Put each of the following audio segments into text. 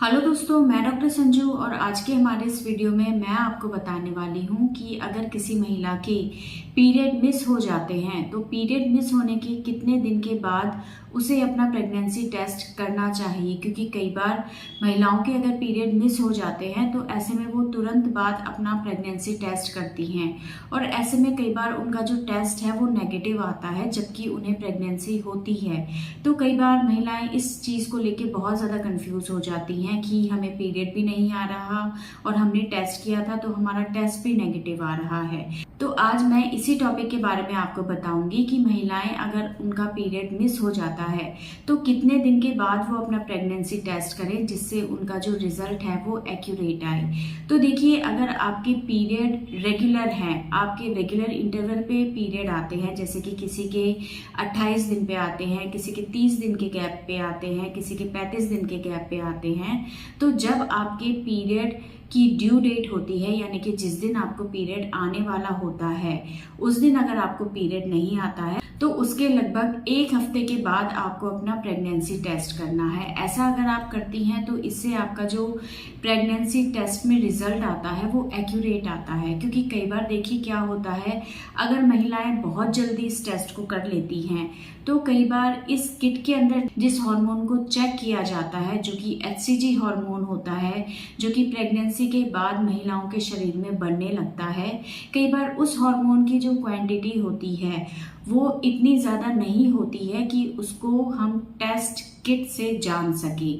Hello दोस्तों, मैं doctor Sanju और आज के हमारे इस वीडियो में मैं आपको बताने वाली हूँ कि अगर किसी महिला के पीरियड मिस हो जाते हैं तो पीरियड मिस होने के कितने दिन के बाद उसे अपना प्रेगनेंसी टेस्ट करना चाहिए। क्योंकि कई बार महिलाओं के अगर पीरियड मिस हो जाते हैं तो ऐसे में वो तुरंत बाद अपना प्रेगनेंसी टेस्ट करती हैं और ऐसे में कई बार उनका जो टेस्ट है वो नेगेटिव आता है जबकि उन्हें प्रेगनेंसी होती है। तो कई बार महिलाएं इस चीज़ को लेके बहुत ज़्यादा कंफ्यूज हो जाती हैं कि हमें पीरियड भी नहीं आ रहा और हमने टेस्ट किया था तो हमारा टेस्ट भी नेगेटिव आ रहा है। तो आज मैं इसी टॉपिक के बारे में आपको बताऊंगी कि महिलाएं अगर उनका पीरियड मिस हो जाता है तो कितने दिन के बाद वो अपना प्रेगनेंसी टेस्ट करें जिससे उनका जो रिजल्ट है वो एक्यूरेट आए। तो देखिए, अगर आपके पीरियड रेगुलर हैं, आपके रेगुलर इंटरवल पे पीरियड आते हैं, जैसे कि किसी के 28 दिन पे आते हैं, किसी के 30 दिन के गैप पे आते हैं, किसी के 35 दिन के गैप पे आते हैं, तो जब आपके पीरियड की ड्यू डेट होती है यानी कि जिस दिन आपको पीरियड आने वाला होता है उस दिन अगर आपको पीरियड नहीं आता है तो उसके लगभग एक हफ्ते के बाद आपको अपना प्रेगनेंसी टेस्ट करना है। ऐसा अगर आप करती हैं तो इससे आपका जो प्रेगनेंसी टेस्ट में रिजल्ट आता है वो एक्यूरेट आता है। क्योंकि कई बार देखिए क्या होता है, अगर महिलाएं बहुत जल्दी इस टेस्ट को कर लेती हैं तो कई बार इस किट के अंदर जिस हार्मोन को चेक किया जाता है जो कि HCG हार्मोन होता है, जो कि प्रेगनेंसी के बाद महिलाओं के शरीर में बढ़ने लगता है, कई बार उस हार्मोन की जो क्वांटिटी होती है वो इतनी ज़्यादा नहीं होती है कि उसको हम टेस्ट किट से जान सके।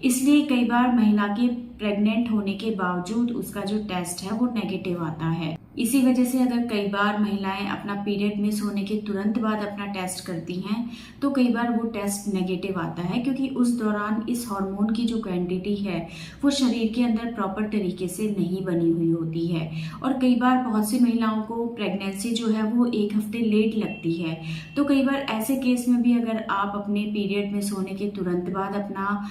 इसलिए कई बार महिला के प्रेग्नेंट होने के बावजूद उसका जो टेस्ट है वो नेगेटिव आता है। इसी वजह से अगर कई बार महिलाएं अपना पीरियड मिस होने के तुरंत बाद अपना टेस्ट करती हैं तो कई बार वो टेस्ट नेगेटिव आता है क्योंकि उस दौरान इस हार्मोन की जो क्वांटिटी है वो शरीर के अंदर प्रॉपर तरीके से नहीं बनी हुई होती है। और कई बार बहुत सी महिलाओं को प्रेगनेंसी जो है वो एक हफ्ते लेट लगती है। तो कई बार ऐसे केस में भी अगर आप अपने पीरियड मिस होने के तुरंत बाद अपना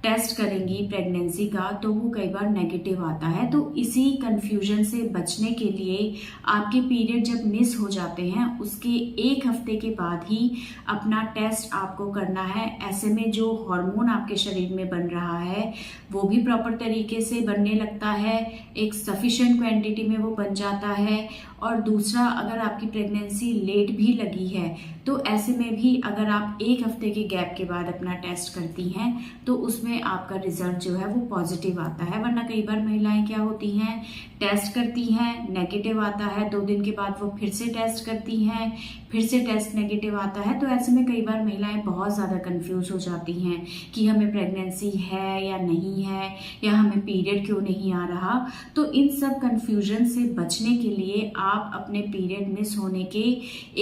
टेस्ट करेंगी प्रेगनेंसी का तो वो कई बार नेगेटिव आता है। तो इसी कंफ्यूजन से बचने के लिए आपके पीरियड जब मिस हो जाते हैं उसके एक हफ्ते के बाद ही अपना टेस्ट आपको करना है। ऐसे में जो हार्मोन आपके शरीर में बन रहा है वो भी प्रॉपर तरीके से बनने लगता है, एक सफिशिएंट क्वांटिटी में वो बन जाता है। और दूसरा, अगर आपकी प्रेगनेंसी लेट भी लगी है तो ऐसे में भी अगर आप एक हफ्ते के गैप के बाद अपना टेस्ट करती हैं तो उसमें आपका रिजल्ट जो है वो पॉजिटिव आता है। वरना कई बार महिलाएं क्या होती हैं, टेस्ट करती हैं, नेगेटिव आता है, 2 दिन के बाद वो फिर से टेस्ट करती हैं, फिर से टेस्ट नेगेटिव आता है। तो ऐसे में कई बार महिलाएं बहुत ज़्यादा कंफ्यूज हो जाती हैं कि हमें प्रेगनेंसी है या नहीं है, या हमें पीरियड क्यों नहीं आ रहा। तो इन सब कंफ्यूजन से बचने के लिए आप अपने पीरियड मिस होने के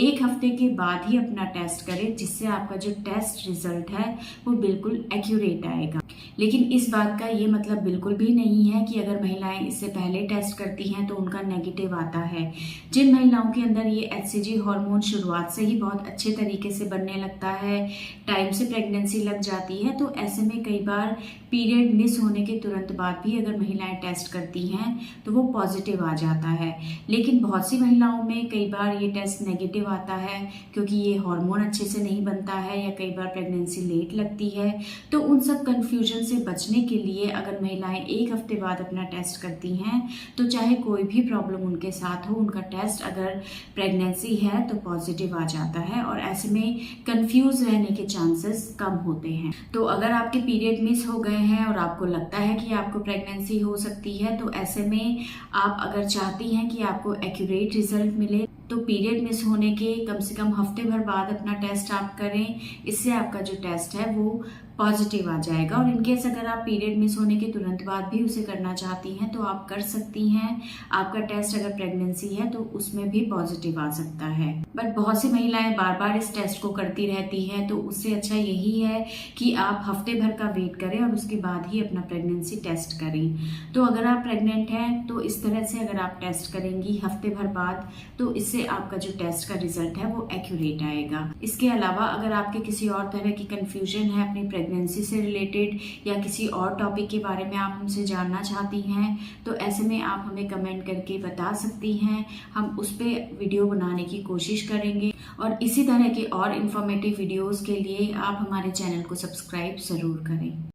एक हफ्ते के बाद ही अपना टेस्ट करें जिससे आपका जो टेस्ट रिजल्ट है वो बिल्कुल एक्यूरेट आएगा। लेकिन इस बात का ये मतलब बिल्कुल भी नहीं है कि अगर महिलाएं इससे पहले टेस्ट करती हैं तो उनका नेगेटिव आता है। जिन महिलाओं के अंदर ये HCG हार्मोन शुरुआत से ही बहुत अच्छे तरीके से बनने लगता है, टाइम से प्रेगनेंसी लग जाती है, तो ऐसे में कई बार पीरियड मिस होने के तुरंत बाद भी अगर महिलाएं टेस्ट करती हैं तो वो पॉजिटिव आ जाता है। लेकिन बहुत सी महिलाओं में कई बार ये टेस्ट नेगेटिव आता है क्योंकि ये हार्मोन अच्छे से नहीं बनता है या कई बार प्रेगनेंसी लेट लगती है। तो उन सब कंफ्यूजन से बचने के लिए अगर महिलाएं एक हफ्ते बाद अपना टेस्ट करती हैं तो चाहे कोई भी प्रॉब्लम उनके साथ हो, उनका टेस्ट अगर प्रेगनेंसी है तो पॉजिटिव आ जाता है और ऐसे में कंफ्यूज रहने के चांसेस कम होते हैं। तो अगर आपके पीरियड मिस हो गए हैं और आपको लगता है कि आपको प्रेगनेंसी हो सकती है तो ऐसे में आप अगर चाहती हैं कि आपको एक्यूरेट रिजल्ट मिले तो पीरियड मिस होने के कम से कम हफ्ते भर बाद अपना टेस्ट आप करें। इससे आपका जो टेस्ट है वो पॉजिटिव आ जाएगा। और इनकेस अगर आप पीरियड मिस होने के तुरंत बाद भी उसे करना चाहती हैं तो आप कर सकती हैं। आपका टेस्ट अगर प्रेगनेंसी है तो उसमें भी पॉजिटिव आ सकता है। बट बहुत सी महिलाएं बार बार इस टेस्ट को करती रहती हैं, तो उससे अच्छा यही है कि आप हफ्ते भर का वेट करें और उसके बाद ही अपना प्रेगनेंसी टेस्ट करें। तो अगर आप प्रेग्नेंट हैं तो इस तरह से अगर आप टेस्ट करेंगी हफ्ते भर बाद तो इससे आपका जो टेस्ट का रिजल्ट है वो एक्यूरेट आएगा। इसके अलावा अगर आपके किसी और तरह की कंफ्यूजन है अपनी प्रेगनेंसी से रिलेटेड या किसी और टॉपिक के बारे में आप हमसे जानना चाहती हैं तो ऐसे में आप हमें कमेंट करके बता सकती हैं। हम उस पर वीडियो बनाने की कोशिश करेंगे और इसी तरह के और इन्फॉर्मेटिव वीडियोस के लिए आप हमारे चैनल को सब्सक्राइब ज़रूर करें।